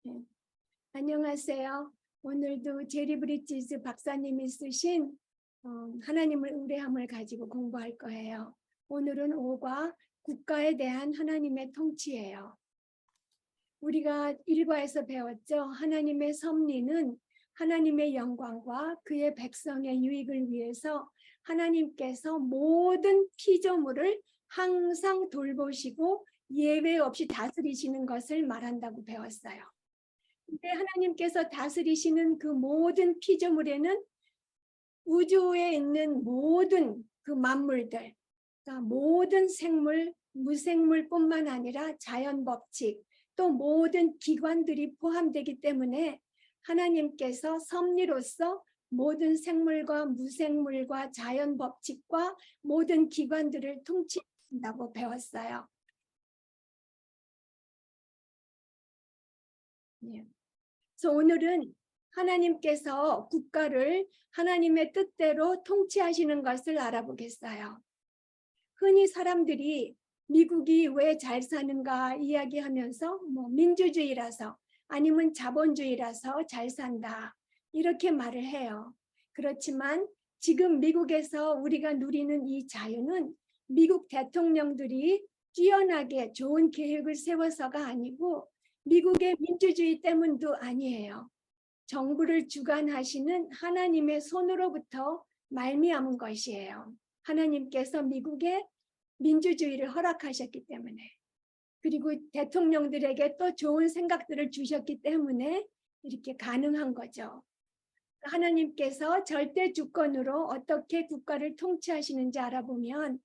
네. 안녕하세요. 오늘도 제리 브리지스 박사님이 쓰신 하나님을 의뢰함을 가지고 공부할 거예요. 오늘은 5과 국가에 대한 하나님의 통치예요. 우리가 1과에서 배웠죠. 하나님의 섭리는 하나님의 영광과 그의 백성의 유익을 위해서 하나님께서 모든 피조물을 항상 돌보시고 예외 없이 다스리시는 것을 말한다고 배웠어요. 근데 하나님께서 다스리시는 그 모든 피조물에는 우주에 있는 모든 그 만물들, 그러니까 모든 생물, 무생물뿐만 아니라 자연 법칙, 또 모든 기관들이 포함되기 때문에 하나님께서 섭리로서 모든 생물과 무생물과 자연 법칙과 모든 기관들을 통치한다고 배웠어요. 예. 그래서 오늘은 하나님께서 국가를 하나님의 뜻대로 통치하시는 것을 알아보겠어요. 흔히 사람들이 미국이 왜 잘 사는가 이야기하면서 민주주의라서 아니면 자본주의라서 잘 산다 이렇게 말을 해요. 그렇지만 지금 미국에서 우리가 누리는 이 자유는 미국 대통령들이 뛰어나게 좋은 계획을 세워서가 아니고 미국의 민주주의 때문도 아니에요. 정부를 주관하시는 하나님의 손으로부터 말미암은 것이에요. 하나님께서 미국에 민주주의를 허락하셨기 때문에, 그리고 대통령들에게 또 좋은 생각들을 주셨기 때문에 이렇게 가능한 거죠. 하나님께서 절대 주권으로 어떻게 국가를 통치하시는지 알아보면,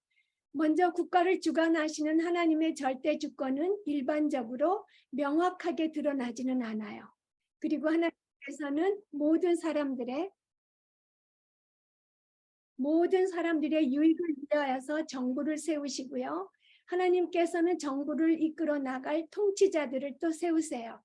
먼저 국가를 주관하시는 하나님의 절대 주권은 일반적으로 명확하게 드러나지는 않아요. 그리고 하나님께서는 모든 사람들의 유익을 위하여서 정부를 세우시고요. 하나님께서는 정부를 이끌어 나갈 통치자들을 또 세우세요.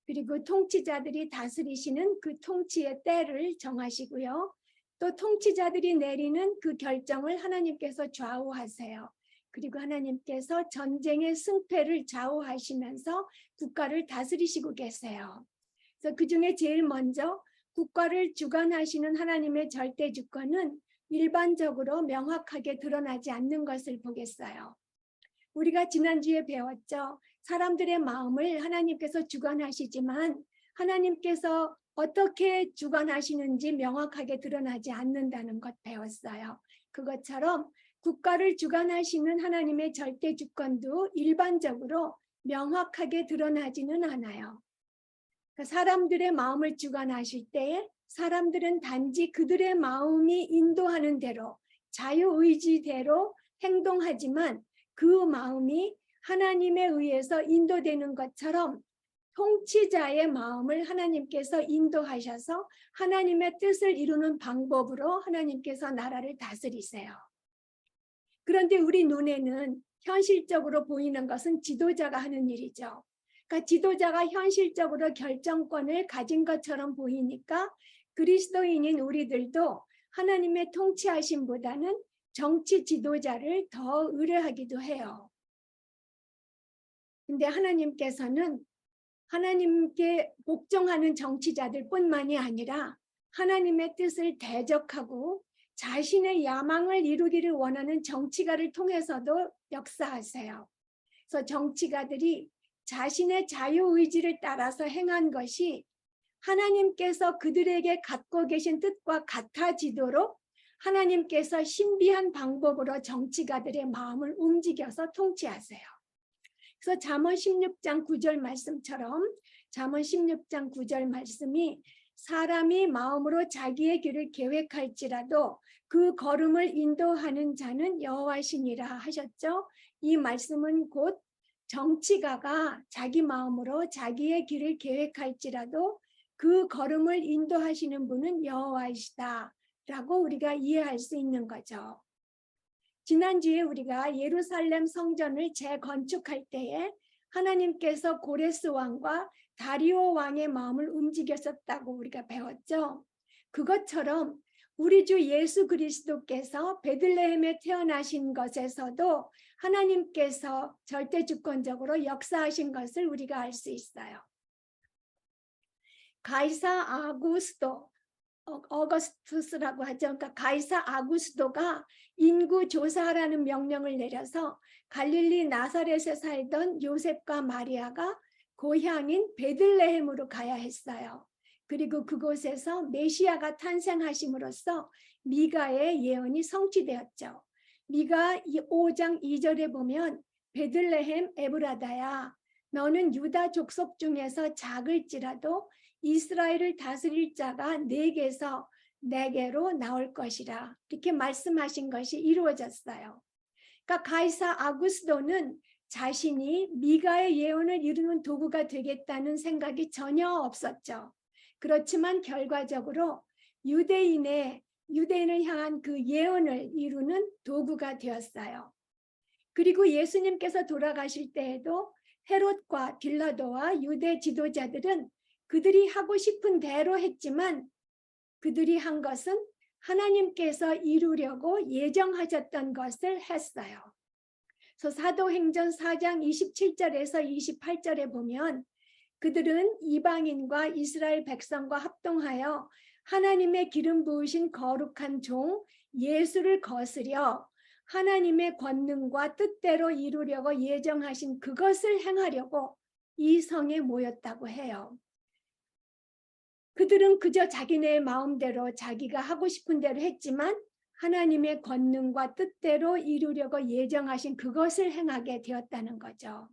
그리고 통치자들이 다스리시는 그 통치의 때를 정하시고요. 또 통치자들이 내리는 그 결정을 하나님께서 좌우하세요. 그리고 하나님께서 전쟁의 승패를 좌우하시면서 국가를 다스리시고 계세요. 그래서 그중에 제일 먼저 국가를 주관하시는 하나님의 절대 주권은 일반적으로 명확하게 드러나지 않는 것을 보겠어요. 우리가 지난주에 배웠죠. 사람들의 마음을 하나님께서 주관하시지만 하나님께서 어떻게 주관하시는지 명확하게 드러나지 않는다는 것 배웠어요. 그것처럼 국가를 주관하시는 하나님의 절대 주권도 일반적으로 명확하게 드러나지는 않아요. 사람들의 마음을 주관하실 때에 사람들은 단지 그들의 마음이 인도하는 대로 자유의지대로 행동하지만 그 마음이 하나님에 의해서 인도되는 것처럼 통치자의 마음을 하나님께서 인도하셔서 하나님의 뜻을 이루는 방법으로 하나님께서 나라를 다스리세요. 그런데 우리 눈에는 현실적으로 보이는 것은 지도자가 하는 일이죠. 그러니까 지도자가 현실적으로 결정권을 가진 것처럼 보이니까 그리스도인인 우리들도 하나님의 통치하심보다는 정치 지도자를 더 의뢰하기도 해요. 근데 하나님께서는 하나님께 복종하는 정치자들뿐만이 아니라 하나님의 뜻을 대적하고 자신의 야망을 이루기를 원하는 정치가를 통해서도 역사하세요. 그래서 정치가들이 자신의 자유의지를 따라서 행한 것이 하나님께서 그들에게 갖고 계신 뜻과 같아지도록 하나님께서 신비한 방법으로 정치가들의 마음을 움직여서 통치하세요. 그래서 잠언 16장 9절 말씀처럼 잠언 16장 9절 말씀이 사람이 마음으로 자기의 길을 계획할지라도 그 걸음을 인도하는 자는 여호와시니라 하셨죠. 이 말씀은 곧 정치가가 자기 마음으로 자기의 길을 계획할지라도 그 걸음을 인도하시는 분은 여호와이시다라고 우리가 이해할 수 있는 거죠. 지난주에 우리가 예루살렘 성전을 재건축할 때에 하나님께서 고레스 왕과 다리오 왕의 마음을 움직였었다고 우리가 배웠죠. 그것처럼 우리 주 예수 그리스도께서 베들레헴에 태어나신 것에서도 하나님께서 절대 주권적으로 역사하신 것을 우리가 알 수 있어요. 가이사 어거스투스라고 하죠. 그러니까 가이사 아구스도가 인구 조사하라는 명령을 내려서 갈릴리 나사렛에 살던 요셉과 마리아가 고향인 베들레헴으로 가야 했어요. 그리고 그곳에서 메시아가 탄생하심으로써 미가의 예언이 성취되었죠. 미가 5장 2절에 보면 베들레헴 에브라다야 너는 유다 족속 중에서 작을지라도 이스라엘을 다스릴 자가 네게서 내게로 나올 것이라 이렇게 말씀하신 것이 이루어졌어요. 그러니까 가이사 아구스도는 자신이 미가의 예언을 이루는 도구가 되겠다는 생각이 전혀 없었죠. 그렇지만 결과적으로 유대인을 향한 그 예언을 이루는 도구가 되었어요. 그리고 예수님께서 돌아가실 때에도 헤롯과 빌라도와 유대 지도자들은 그들이 하고 싶은 대로 했지만 그들이 한 것은 하나님께서 이루려고 예정하셨던 것을 했어요. 그래서 사도행전 4장 27절에서 28절에 보면 그들은 이방인과 이스라엘 백성과 합동하여 하나님의 기름 부으신 거룩한 종 예수를 거스려 하나님의 권능과 뜻대로 이루려고 예정하신 그것을 행하려고 이 성에 모였다고 해요. 그들은 그저 자기네 마음대로 자기가 하고 싶은 대로 했지만 하나님의 권능과 뜻대로 이루려고 예정하신 그것을 행하게 되었다는 거죠.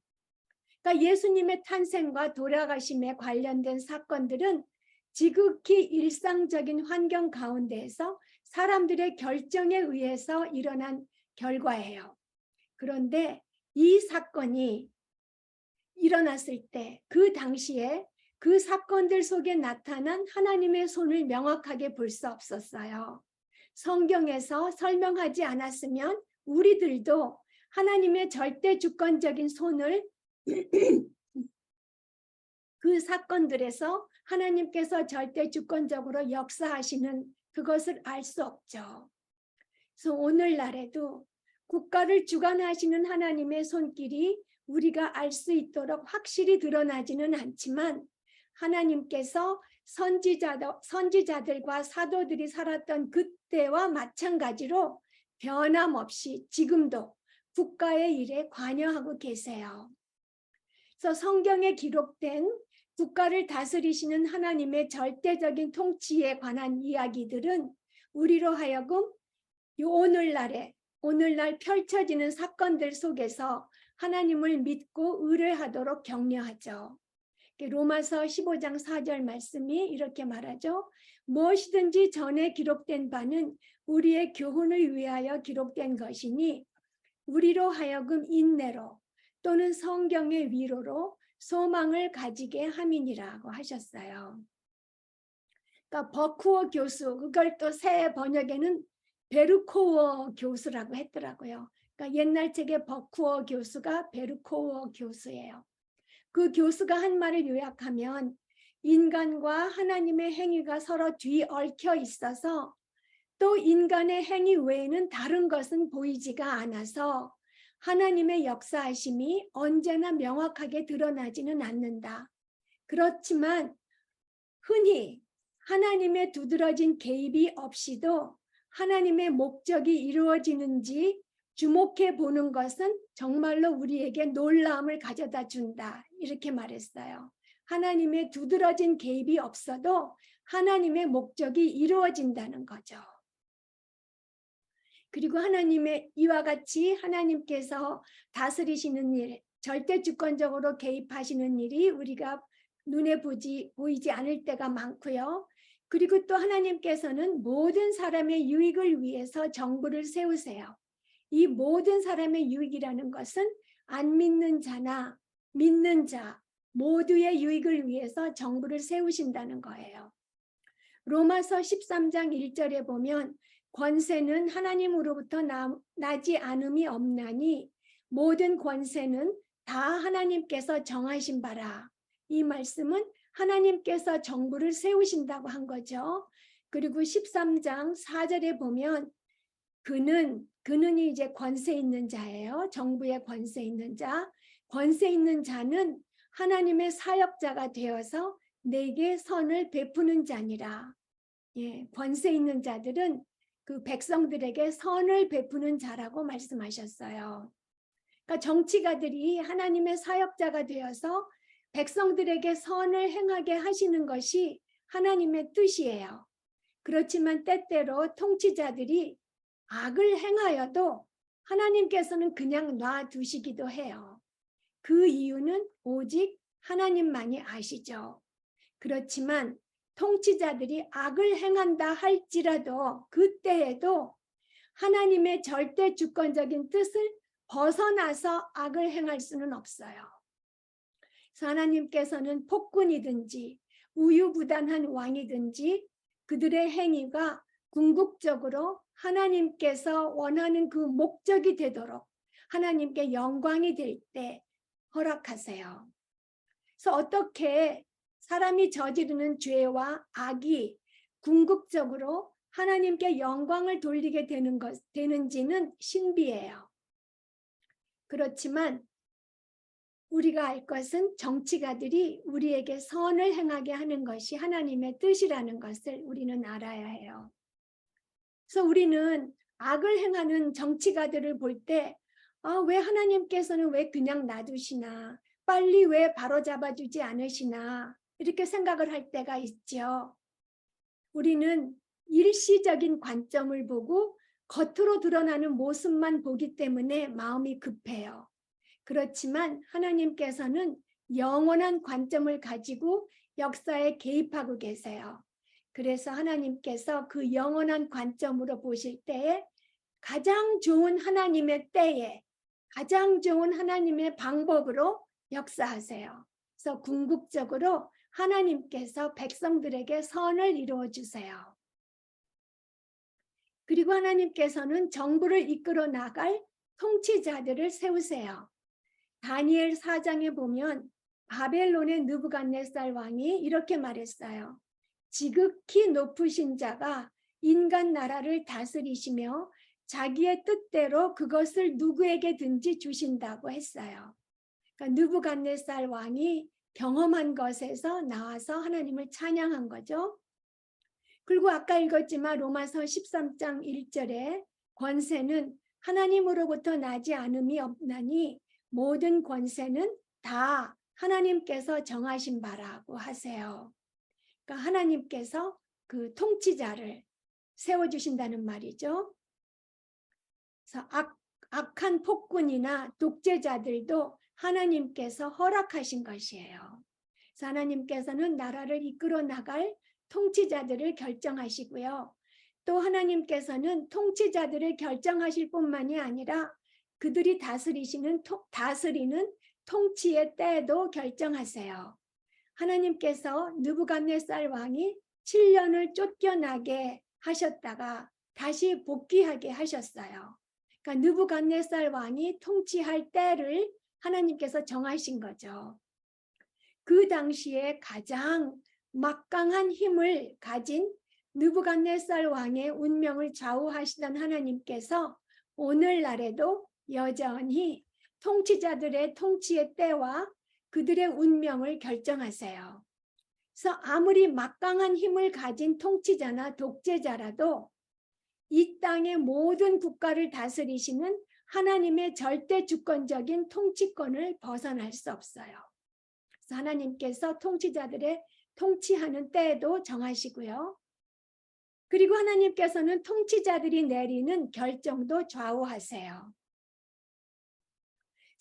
그러니까 예수님의 탄생과 돌아가심에 관련된 사건들은 지극히 일상적인 환경 가운데에서 사람들의 결정에 의해서 일어난 결과예요. 그런데 이 사건이 일어났을 때 그 당시에 그 사건들 속에 나타난 하나님의 손을 명확하게 볼 수 없었어요. 성경에서 설명하지 않았으면 우리들도 하나님의 절대 주권적인 손을 그 사건들에서 하나님께서 절대 주권적으로 역사하시는 그것을 알 수 없죠. 그래서 오늘날에도 국가를 주관하시는 하나님의 손길이 우리가 알 수 있도록 확실히 드러나지는 않지만 하나님께서 선지자들과 사도들이 살았던 그때와 마찬가지로 변함없이 지금도 국가의 일에 관여하고 계세요. 그래서 성경에 기록된 국가를 다스리시는 하나님의 절대적인 통치에 관한 이야기들은 우리로 하여금 오늘날 펼쳐지는 사건들 속에서 하나님을 믿고 의뢰하도록 격려하죠. 로마서 15장 4절 말씀이 이렇게 말하죠. 무엇이든지 전에 기록된 바는 우리의 교훈을 위하여 기록된 것이니 우리로 하여금 인내로 또는 성경의 위로로 소망을 가지게 함이니라고 하셨어요. 그러니까 버쿠어 교수, 그걸 또 새 번역에는 베르코어 교수라고 했더라고요. 그러니까 옛날 책의 버쿠어 교수가 베르코어 교수예요. 그 교수가 한 말을 요약하면 인간과 하나님의 행위가 서로 뒤얽혀 있어서 또 인간의 행위 외에는 다른 것은 보이지가 않아서 하나님의 역사하심이 언제나 명확하게 드러나지는 않는다. 그렇지만 흔히 하나님의 두드러진 개입이 없이도 하나님의 목적이 이루어지는지 주목해 보는 것은 정말로 우리에게 놀라움을 가져다 준다. 이렇게 말했어요. 하나님의 두드러진 개입이 없어도 하나님의 목적이 이루어진다는 거죠. 그리고 하나님의 이와 같이 하나님께서 다스리시는 일, 절대 주권적으로 개입하시는 일이 우리가 눈에 보이지 않을 때가 많고요. 그리고 또 하나님께서는 모든 사람의 유익을 위해서 정부를 세우세요. 이 모든 사람의 유익이라는 것은 안 믿는 자나 믿는 자 모두의 유익을 위해서 정부를 세우신다는 거예요. 로마서 13장 1절에 보면 권세는 하나님으로부터 나지 않음이 없나니 모든 권세는 다 하나님께서 정하신 바라. 이 말씀은 하나님께서 정부를 세우신다고 한 거죠. 그리고 13장 4절에 보면 그는 이제 권세 있는 자예요. 정부의 권세 있는 자. 권세 있는 자는 하나님의 사역자가 되어서 내게 선을 베푸는 자니라. 예, 권세 있는 자들은 그 백성들에게 선을 베푸는 자라고 말씀하셨어요. 그러니까 정치가들이 하나님의 사역자가 되어서 백성들에게 선을 행하게 하시는 것이 하나님의 뜻이에요. 그렇지만 때때로 통치자들이 악을 행하여도 하나님께서는 그냥 놔두시기도 해요. 그 이유는 오직 하나님만이 아시죠. 그렇지만 통치자들이 악을 행한다 할지라도 그때에도 하나님의 절대 주권적인 뜻을 벗어나서 악을 행할 수는 없어요. 그래서 하나님께서는 폭군이든지 우유부단한 왕이든지 그들의 행위가 궁극적으로 하나님께서 원하는 그 목적이 되도록 하나님께 영광이 될 때 허락하세요. 그래서 어떻게 사람이 저지르는 죄와 악이 궁극적으로 하나님께 영광을 돌리게 되는지는 신비해요. 그렇지만 우리가 알 것은 정치가들이 우리에게 선을 행하게 하는 것이 하나님의 뜻이라는 것을 우리는 알아야 해요. 그래서 우리는 악을 행하는 정치가들을 볼 때 왜 하나님께서는 왜 그냥 놔두시나, 빨리 왜 바로잡아주지 않으시나 이렇게 생각을 할 때가 있죠. 우리는 일시적인 관점을 보고 겉으로 드러나는 모습만 보기 때문에 마음이 급해요. 그렇지만 하나님께서는 영원한 관점을 가지고 역사에 개입하고 계세요. 그래서 하나님께서 그 영원한 관점으로 보실 때에 가장 좋은 하나님의 때에 가장 좋은 하나님의 방법으로 역사하세요. 그래서 궁극적으로 하나님께서 백성들에게 선을 이루어 주세요. 그리고 하나님께서는 정부를 이끌어 나갈 통치자들을 세우세요. 다니엘 4장에 보면 바벨론의 느부갓네살 왕이 이렇게 말했어요. 지극히 높으신 자가 인간 나라를 다스리시며 자기의 뜻대로 그것을 누구에게든지 주신다고 했어요. 그러니까 느부갓네살 왕이 경험한 것에서 나와서 하나님을 찬양한 거죠. 그리고 아까 읽었지만 로마서 13장 1절에 권세는 하나님으로부터 나지 않음이 없나니 모든 권세는 다 하나님께서 정하신 바라고 하세요. 그러니까 하나님께서 그 통치자를 세워주신다는 말이죠. 그래서 악한 폭군이나 독재자들도 하나님께서 허락하신 것이에요. 그래서 하나님께서는 나라를 이끌어 나갈 통치자들을 결정하시고요. 또 하나님께서는 통치자들을 결정하실 뿐만이 아니라 그들이 다스리는 통치의 때도 결정하세요. 하나님께서 느부갓네살 왕이 7년을 쫓겨나게 하셨다가 다시 복귀하게 하셨어요. 그러니까 느부갓네살 왕이 통치할 때를 하나님께서 정하신 거죠. 그 당시에 가장 막강한 힘을 가진 느부갓네살 왕의 운명을 좌우하시던 하나님께서 오늘날에도 여전히 통치자들의 통치의 때와 그들의 운명을 결정하세요. 그래서 아무리 막강한 힘을 가진 통치자나 독재자라도 이 땅의 모든 국가를 다스리시는 하나님의 절대 주권적인 통치권을 벗어날 수 없어요. 그래서 하나님께서 통치자들의 통치하는 때도 정하시고요. 그리고 하나님께서는 통치자들이 내리는 결정도 좌우하세요.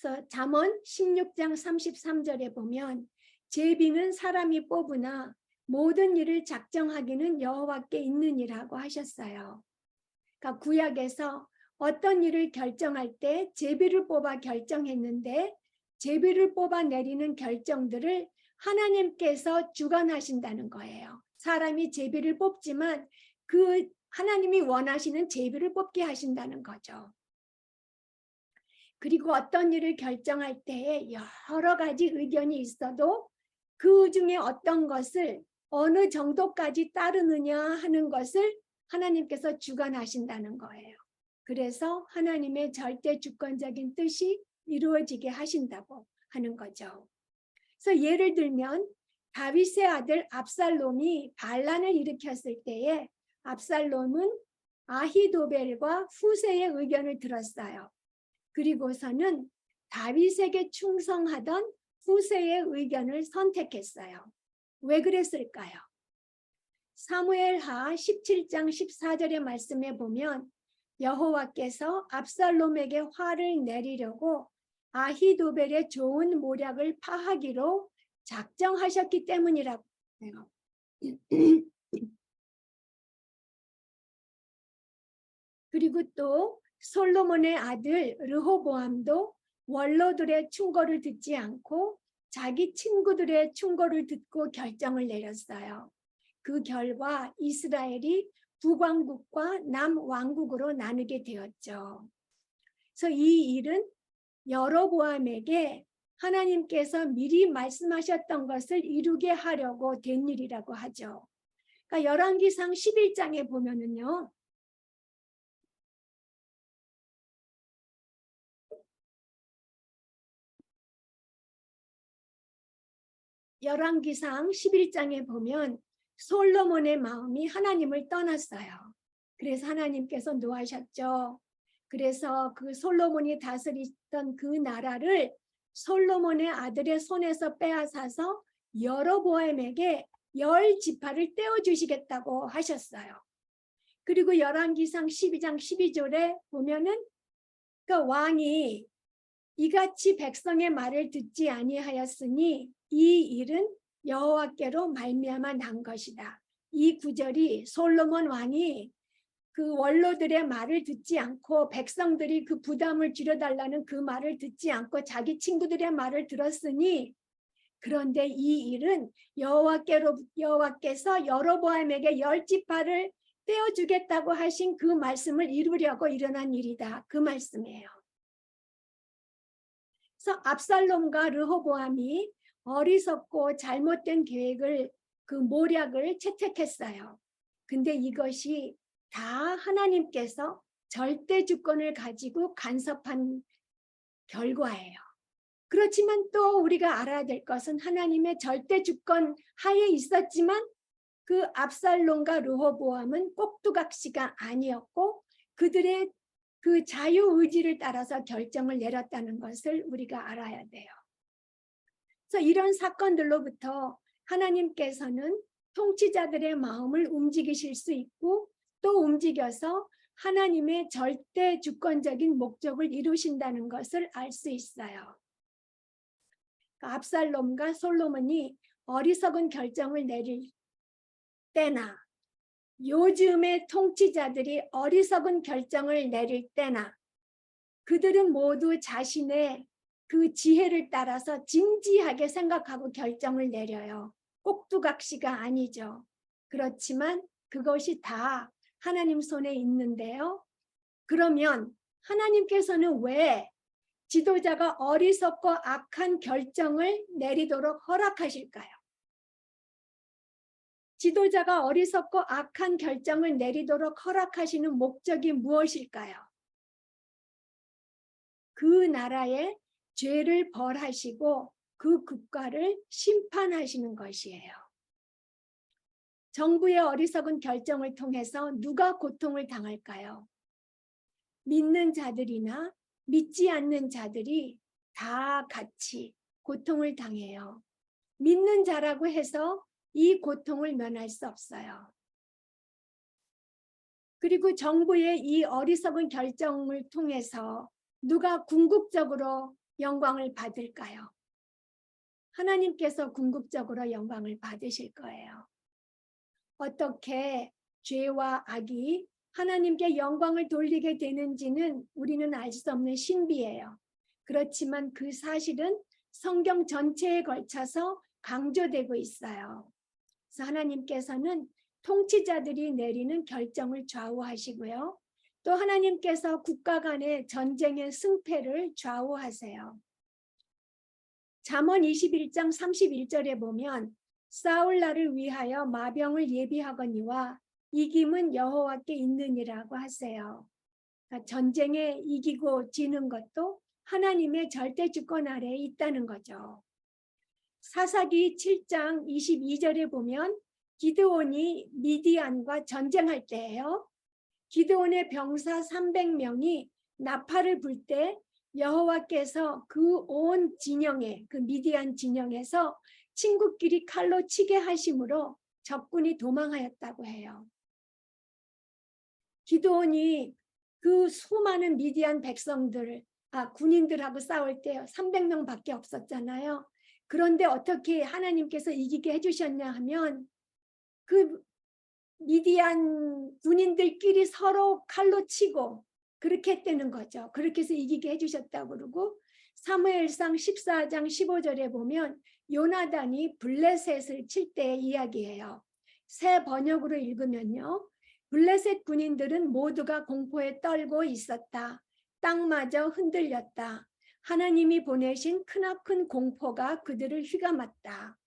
그래서 잠언 16장 33절에 보면 제비는 사람이 뽑으나 모든 일을 작정하기는 여호와께 있느니라고 하셨어요. 그러니까 구약에서 어떤 일을 결정할 때 제비를 뽑아 결정했는데 제비를 뽑아 내리는 결정들을 하나님께서 주관하신다는 거예요. 사람이 제비를 뽑지만 그 하나님이 원하시는 제비를 뽑게 하신다는 거죠. 그리고 어떤 일을 결정할 때에 여러 가지 의견이 있어도 그 중에 어떤 것을 어느 정도까지 따르느냐 하는 것을 하나님께서 주관하신다는 거예요. 그래서 하나님의 절대 주권적인 뜻이 이루어지게 하신다고 하는 거죠. 그래서 예를 들면 다윗의 아들 압살롬이 반란을 일으켰을 때에 압살롬은 아히도벨과 후세의 의견을 들었어요. 그리고서는 다윗에게 충성하던 후세의 의견을 선택했어요. 왜 그랬을까요? 사무엘하 17장 14절의 말씀에 보면 여호와께서 압살롬에게 화를 내리려고 아히도벨의 좋은 모략을 파하기로 작정하셨기 때문이라고 해요. 그리고 또 솔로몬의 아들 르호보암도 원로들의 충고를 듣지 않고 자기 친구들의 충고를 듣고 결정을 내렸어요. 그 결과 이스라엘이 북왕국과 남왕국으로 나누게 되었죠. 그래서 이 일은 여로보암에게 하나님께서 미리 말씀하셨던 것을 이루게 하려고 된 일이라고 하죠. 그러니까 열왕기상 11장에 보면은요. 열왕기상 11장에 보면 솔로몬의 마음이 하나님을 떠났어요. 그래서 하나님께서 노하셨죠. 그래서 그 솔로몬이 다스리던 그 나라를 솔로몬의 아들의 손에서 빼앗아서 여로보암에게 10지파를 떼어주시겠다고 하셨어요. 그리고 열왕기상 12장 12절에 보면은 그 왕이 이같이 백성의 말을 듣지 아니하였으니 이 일은 여호와께로 말미암아 난 것이다. 이 구절이 솔로몬 왕이 그 원로들의 말을 듣지 않고 백성들이 그 부담을 줄여달라는 그 말을 듣지 않고 자기 친구들의 말을 들었으니 그런데 이 일은 여호와께서 여로보암에게 10지파를 떼어주겠다고 하신 그 말씀을 이루려고 일어난 일이다. 그 말씀이에요. 그래서 압살롬과 르호보암이 어리석고 잘못된 계획을 그 모략을 채택했어요. 근데 이것이 다 하나님께서 절대 주권을 가지고 간섭한 결과예요. 그렇지만 또 우리가 알아야 될 것은 하나님의 절대 주권 하에 있었지만 그 압살롬과 르호보암은 꼭두각시가 아니었고 그들의 그 자유의지를 따라서 결정을 내렸다는 것을 우리가 알아야 돼요. 그래서 이런 사건들로부터 하나님께서는 통치자들의 마음을 움직이실 수 있고 또 움직여서 하나님의 절대 주권적인 목적을 이루신다는 것을 알 수 있어요. 압살롬과 솔로몬이 어리석은 결정을 내릴 때나 요즘의 통치자들이 어리석은 결정을 내릴 때나 그들은 모두 자신의 그 지혜를 따라서 진지하게 생각하고 결정을 내려요. 꼭두각시가 아니죠. 그렇지만 그것이 다 하나님 손에 있는데요. 그러면 하나님께서는 왜 지도자가 어리석고 악한 결정을 내리도록 허락하실까요? 지도자가 어리석고 악한 결정을 내리도록 허락하시는 목적이 무엇일까요? 그 나라의 죄를 벌하시고 그 국가를 심판하시는 것이에요. 정부의 어리석은 결정을 통해서 누가 고통을 당할까요? 믿는 자들이나 믿지 않는 자들이 다 같이 고통을 당해요. 믿는 자라고 해서 이 고통을 면할 수 없어요. 그리고 정부의 이 어리석은 결정을 통해서 누가 궁극적으로 영광을 받을까요? 하나님께서 궁극적으로 영광을 받으실 거예요. 어떻게 죄와 악이 하나님께 영광을 돌리게 되는지는 우리는 알 수 없는 신비예요. 그렇지만 그 사실은 성경 전체에 걸쳐서 강조되고 있어요. 그래서 하나님께서는 통치자들이 내리는 결정을 좌우하시고요. 또 하나님께서 국가 간의 전쟁의 승패를 좌우하세요. 잠언 21장 31절에 보면 싸울 날을 위하여 마병을 예비하거니와 이김은 여호와께 있느니라고 하세요. 그러니까 전쟁에 이기고 지는 것도 하나님의 절대 주권 아래에 있다는 거죠. 사사기 7장 22절에 보면 기드온이 미디안과 전쟁할 때예요. 기드온의 병사 300명이 나팔을 불 때 여호와께서 그 온 진영에, 그 미디안 진영에서 친구끼리 칼로 치게 하심으로 적군이 도망하였다고 해요. 기드온이 그 수많은 미디안 백성들, 군인들하고 싸울 때 300명밖에 없었잖아요. 그런데 어떻게 하나님께서 이기게 해주셨냐 하면 그 미디안 군인들끼리 서로 칼로 치고 그렇게 했다는 거죠. 그렇게 해서 이기게 해주셨다고 그러고 사무엘상 14장 15절에 보면 요나단이 블레셋을 칠 때의 이야기예요. 새 번역으로 읽으면요. 블레셋 군인들은 모두가 공포에 떨고 있었다. 땅마저 흔들렸다. 하나님이 보내신 크나큰 공포가 그들을 휘감았다.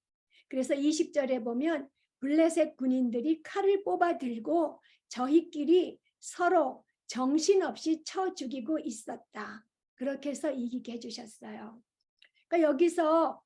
그래서 20절에 보면 블레셋 군인들이 칼을 뽑아 들고 저희끼리 서로 정신없이 쳐 죽이고 있었다. 그렇게 해서 이기게 해주셨어요. 그러니까 여기서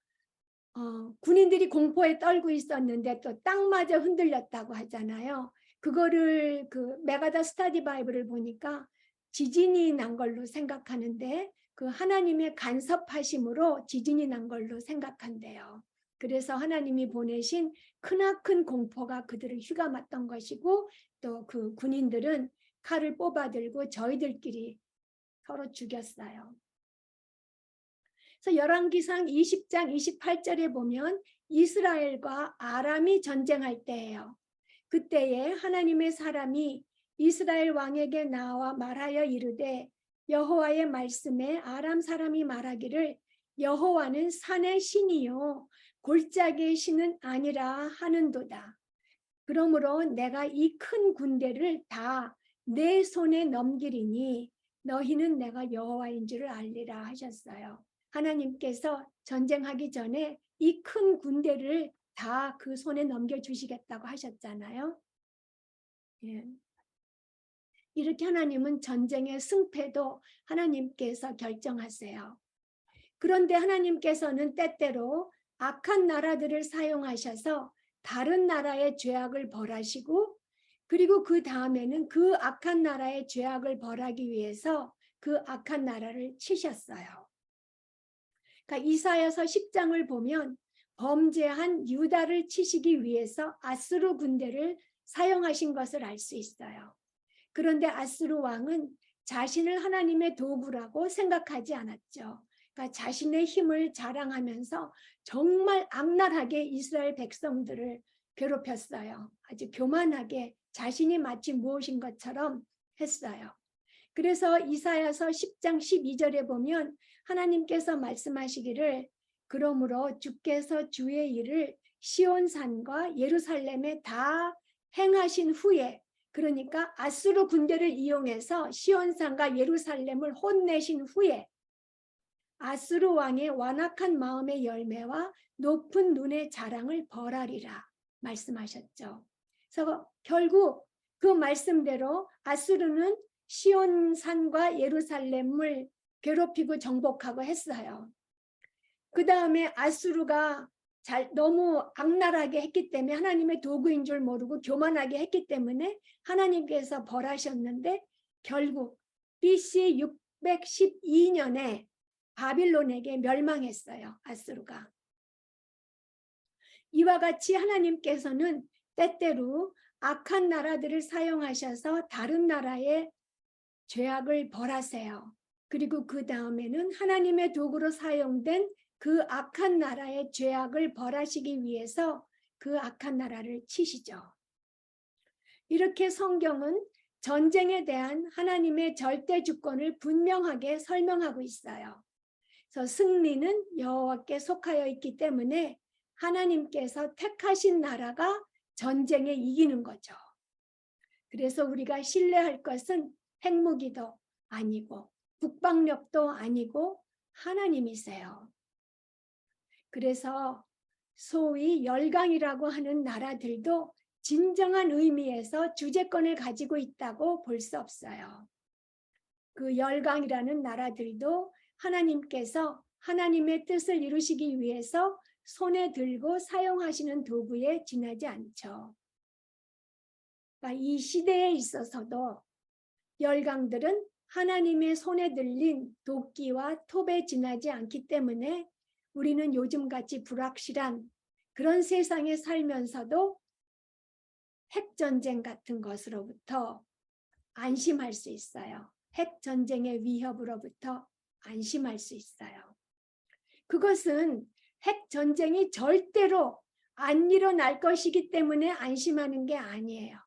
군인들이 공포에 떨고 있었는데 또 땅마저 흔들렸다고 하잖아요. 그거를 그 메가다 스타디 바이블을 보니까 지진이 난 걸로 생각하는데 그 하나님의 간섭하심으로 지진이 난 걸로 생각한대요. 그래서 하나님이 보내신 크나큰 공포가 그들을 휘감았던 것이고 또 그 군인들은 칼을 뽑아들고 저희들끼리 서로 죽였어요. 그래서 열왕기상 20장 28절에 보면 이스라엘과 아람이 전쟁할 때예요. 그때에 하나님의 사람이 이스라엘 왕에게 나와 말하여 이르되 여호와의 말씀에 아람 사람이 말하기를 여호와는 산의 신이요 골짜기의 신은 아니라 하는도다. 그러므로 내가 이 큰 군대를 다 내 손에 넘기리니 너희는 내가 여호와인 줄을 알리라 하셨어요. 하나님께서 전쟁하기 전에 이 큰 군대를 다 그 손에 넘겨주시겠다고 하셨잖아요. 예. 이렇게 하나님은 전쟁의 승패도 하나님께서 결정하세요. 그런데 하나님께서는 때때로 악한 나라들을 사용하셔서 다른 나라의 죄악을 벌하시고 그리고 그 다음에는 그 악한 나라의 죄악을 벌하기 위해서 그 악한 나라를 치셨어요. 그러니까 이사야서 10장을 보면 범죄한 유다를 치시기 위해서 아수르 군대를 사용하신 것을 알 수 있어요. 그런데 아수르 왕은 자신을 하나님의 도구라고 생각하지 않았죠. 그러니까 자신의 힘을 자랑하면서 정말 악랄하게 이스라엘 백성들을 괴롭혔어요. 아주 교만하게 자신이 마치 무엇인 것처럼 했어요. 그래서 이사야서 10장 12절에 보면 하나님께서 말씀하시기를 그러므로 주께서 주의 일을 시온산과 예루살렘에 다 행하신 후에 그러니까 아수르 군대를 이용해서 시온산과 예루살렘을 혼내신 후에 아수르 왕의 완악한 마음의 열매와 높은 눈의 자랑을 벌하리라 말씀하셨죠. 그래서 결국 그 말씀대로 아수르는 시온산과 예루살렘을 괴롭히고 정복하고 했어요. 그 다음에 아수르가 너무 악랄하게 했기 때문에 하나님의 도구인 줄 모르고 교만하게 했기 때문에 하나님께서 벌하셨는데 결국 BC 612년에 바빌론에게 멸망했어요. 아수르가. 이와 같이 하나님께서는 때때로 악한 나라들을 사용하셔서 다른 나라의 죄악을 벌하세요. 그리고 그 다음에는 하나님의 도구로 사용된 그 악한 나라의 죄악을 벌하시기 위해서 그 악한 나라를 치시죠. 이렇게 성경은 전쟁에 대한 하나님의 절대 주권을 분명하게 설명하고 있어요. 그래서 승리는 여호와께 속하여 있기 때문에 하나님께서 택하신 나라가 전쟁에 이기는 거죠. 그래서 우리가 신뢰할 것은 핵무기도 아니고 국방력도 아니고 하나님이세요. 그래서 소위 열강이라고 하는 나라들도 진정한 의미에서 주재권을 가지고 있다고 볼 수 없어요. 그 열강이라는 나라들도 하나님께서 하나님의 뜻을 이루시기 위해서 손에 들고 사용하시는 도구에 지나지 않죠. 그러니까 이 시대에 있어서도 열강들은 하나님의 손에 들린 도끼와 톱에 지나지 않기 때문에 우리는 요즘같이 불확실한 그런 세상에 살면서도 핵전쟁 같은 것으로부터 안심할 수 있어요. 핵전쟁의 위협으로부터 안심할 수 있어요. 그것은 핵전쟁이 절대로 안 일어날 것이기 때문에 안심하는 게 아니에요.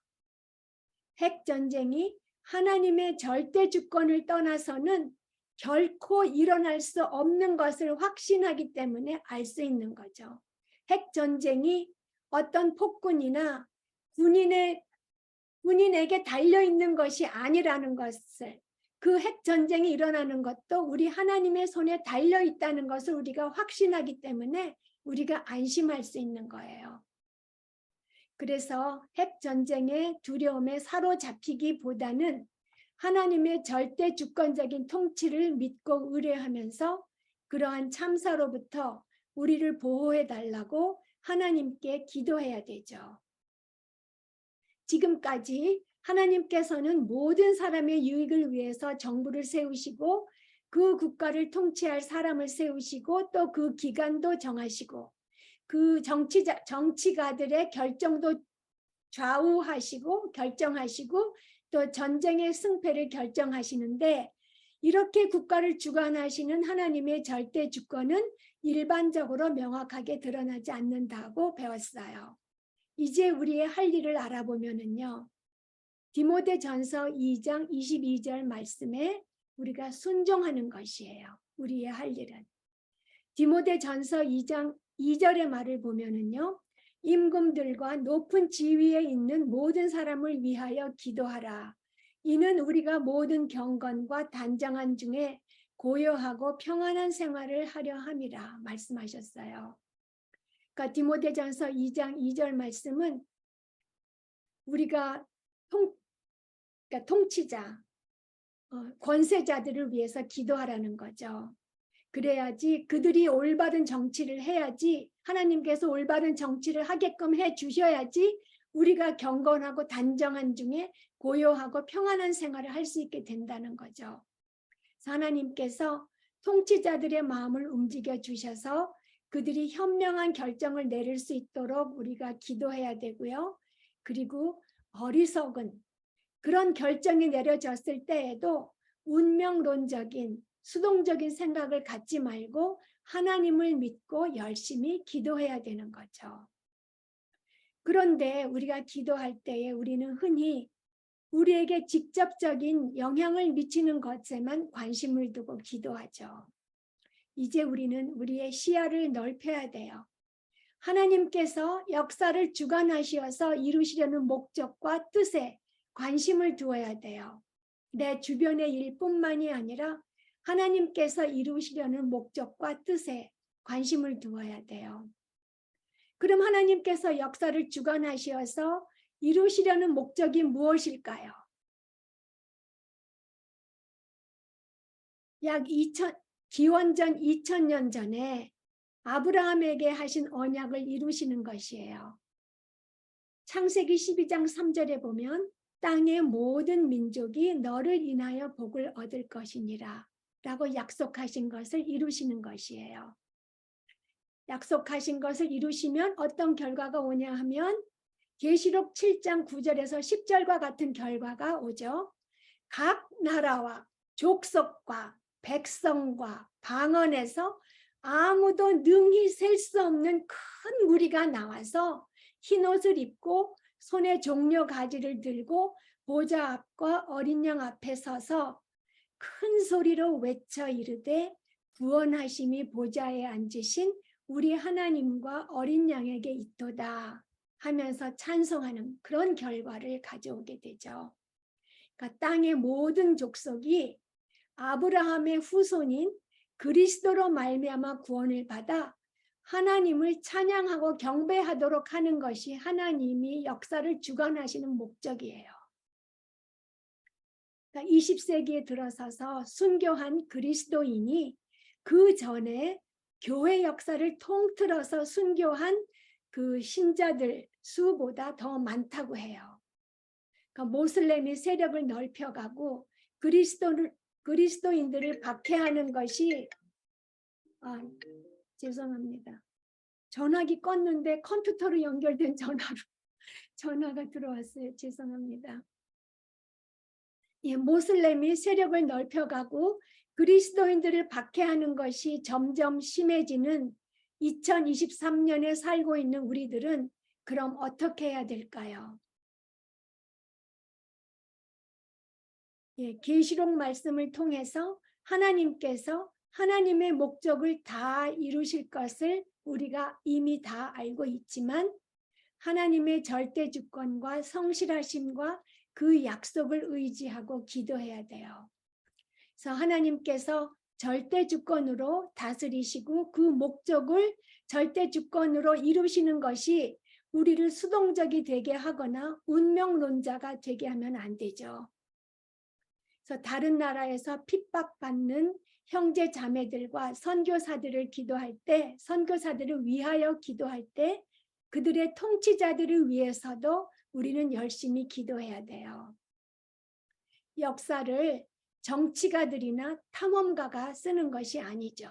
핵전쟁이 하나님의 절대 주권을 떠나서는 결코 일어날 수 없는 것을 확신하기 때문에 알 수 있는 거죠. 핵전쟁이 어떤 폭군이나 군인에게 달려있는 것이 아니라는 것을, 그 핵전쟁이 일어나는 것도 우리 하나님의 손에 달려있다는 것을 우리가 확신하기 때문에 우리가 안심할 수 있는 거예요. 그래서 핵전쟁의 두려움에 사로잡히기보다는 하나님의 절대 주권적인 통치를 믿고 의뢰하면서 그러한 참사로부터 우리를 보호해 달라고 하나님께 기도해야 되죠. 지금까지 하나님께서는 모든 사람의 유익을 위해서 정부를 세우시고 그 국가를 통치할 사람을 세우시고 또 그 기간도 정하시고 그 정치가들의 결정도 좌우하시고 결정하시고 또 전쟁의 승패를 결정하시는데, 이렇게 국가를 주관하시는 하나님의 절대 주권은 일반적으로 명확하게 드러나지 않는다고 배웠어요. 이제 우리의 할 일을 알아보면은요, 디모데전서 2장 22절 말씀에 우리가 순종하는 것이에요. 우리의 할 일은. 디모데전서 2장 2절의 말을 보면은요, 임금들과 높은 지위에 있는 모든 사람을 위하여 기도하라. 이는 우리가 모든 경건과 단정한 중에 고요하고 평안한 생활을 하려 함이라 말씀하셨어요. 그러니까 디모데전서 2장 2절 말씀은 우리가 그러니까 통치자, 권세자들을 위해서 기도하라는 거죠. 그래야지 그들이 올바른 정치를 해야지, 하나님께서 올바른 정치를 하게끔 해 주셔야지 우리가 경건하고 단정한 중에 고요하고 평안한 생활을 할 수 있게 된다는 거죠. 하나님께서 통치자들의 마음을 움직여 주셔서 그들이 현명한 결정을 내릴 수 있도록 우리가 기도해야 되고요. 그리고 어리석은 그런 결정이 내려졌을 때에도 운명론적인 수동적인 생각을 갖지 말고 하나님을 믿고 열심히 기도해야 되는 거죠. 그런데 우리가 기도할 때에 우리는 흔히 우리에게 직접적인 영향을 미치는 것에만 관심을 두고 기도하죠. 이제 우리는 우리의 시야를 넓혀야 돼요. 하나님께서 역사를 주관하셔서 이루시려는 목적과 뜻에 관심을 두어야 돼요. 내 주변의 일뿐만이 아니라 하나님께서 이루시려는 목적과 뜻에 관심을 두어야 돼요. 그럼 하나님께서 역사를 주관하셔서 이루시려는 목적이 무엇일까요? 기원전 2000년 전에 아브라함에게 하신 언약을 이루시는 것이에요. 창세기 12장 3절에 보면 땅의 모든 민족이 너를 인하여 복을 얻을 것이니라 라고 약속하신 것을 이루시는 것이에요. 약속하신 것을 이루시면 어떤 결과가 오냐 하면 계시록 7장 9절에서 10절과 같은 결과가 오죠. 각 나라와 족속과 백성과 방언에서 아무도 능히 셀 수 없는 큰 무리가 나와서 흰옷을 입고 손에 종려 가지를 들고 보좌 앞과 어린 양 앞에 서서 큰 소리로 외쳐 이르되 구원하심이 보좌에 앉으신 우리 하나님과 어린 양에게 있도다 하면서 찬송하는 그런 결과를 가져오게 되죠. 그러니까 땅의 모든 족속이 아브라함의 후손인 그리스도로 말미암아 구원을 받아 하나님을 찬양하고 경배하도록 하는 것이 하나님이 역사를 주관하시는 목적이에요. 그러니까 20세기에 들어서서 순교한 그리스도인이 그 전에 교회 역사를 통틀어서 순교한 그 신자들 수보다 더 많다고 해요. 그러니까 모슬렘이 세력을 넓혀가고 그리스도인들을 박해하는 것이 죄송합니다. 전화기 껐는데 컴퓨터로 연결된 전화가 들어왔어요. 죄송합니다. 예, 모슬렘이 세력을 넓혀가고 그리스도인들을 박해하는 것이 점점 심해지는 2023년에 살고 있는 우리들은 그럼 어떻게 해야 될까요? 예, 계시록 말씀을 통해서 하나님께서 하나님의 목적을 다 이루실 것을 우리가 이미 다 알고 있지만 하나님의 절대 주권과 성실하심과 그 약속을 의지하고 기도해야 돼요. 그래서 하나님께서 절대 주권으로 다스리시고 그 목적을 절대 주권으로 이루시는 것이 우리를 수동적이 되게 하거나 운명론자가 되게 하면 안 되죠. 그래서 다른 나라에서 핍박받는 형제 자매들과 선교사들을 기도할 때, 선교사들을 위하여 기도할 때 그들의 통치자들을 위해서도 우리는 열심히 기도해야 돼요. 역사를 정치가들이나 탐험가가 쓰는 것이 아니죠.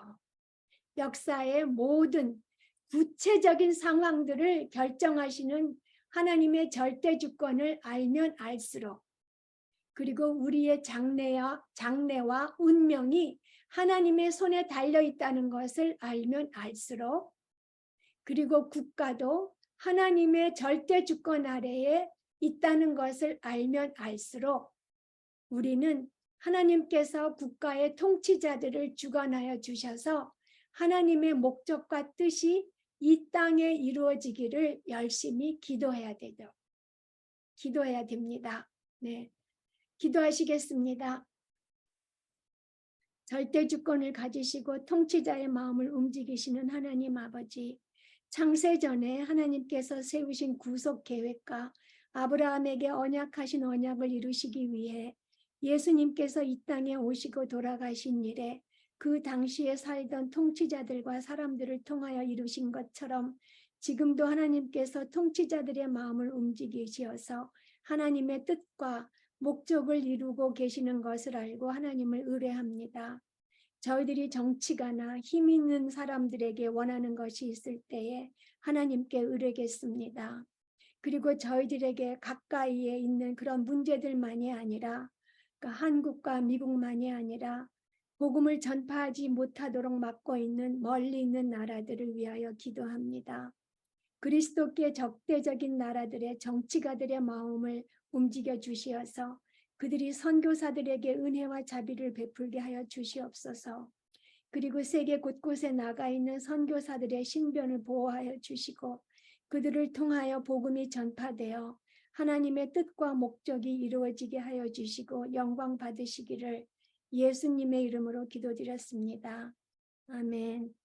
역사의 모든 구체적인 상황들을 결정하시는 하나님의 절대 주권을 알면 알수록, 그리고 우리의 장래와 운명이 하나님의 손에 달려 있다는 것을 알면 알수록, 그리고 국가도 하나님의 절대 주권 아래에 있다는 것을 알면 알수록 우리는 하나님께서 국가의 통치자들을 주관하여 주셔서 하나님의 목적과 뜻이 이 땅에 이루어지기를 열심히 기도해야 되죠. 기도해야 됩니다. 네, 기도하시겠습니다. 절대 주권을 가지시고 통치자의 마음을 움직이시는 하나님 아버지, 창세전에 하나님께서 세우신 구속 계획과 아브라함에게 언약하신 언약을 이루시기 위해 예수님께서 이 땅에 오시고 돌아가신 일에 그 당시에 살던 통치자들과 사람들을 통하여 이루신 것처럼 지금도 하나님께서 통치자들의 마음을 움직이시어서 하나님의 뜻과 목적을 이루고 계시는 것을 알고 하나님을 의뢰합니다. 저희들이 정치가나 힘 있는 사람들에게 원하는 것이 있을 때에 하나님께 의뢰겠습니다. 그리고 저희들에게 가까이에 있는 그런 문제들만이 아니라 그러니까 한국과 미국만이 아니라 복음을 전파하지 못하도록 막고 있는 멀리 있는 나라들을 위하여 기도합니다. 그리스도께 적대적인 나라들의 정치가들의 마음을 움직여 주시어서 그들이 선교사들에게 은혜와 자비를 베풀게 하여 주시옵소서. 그리고 세계 곳곳에 나가 있는 선교사들의 신변을 보호하여 주시고 그들을 통하여 복음이 전파되어 하나님의 뜻과 목적이 이루어지게 하여 주시고 영광 받으시기를 예수님의 이름으로 기도드렸습니다. 아멘.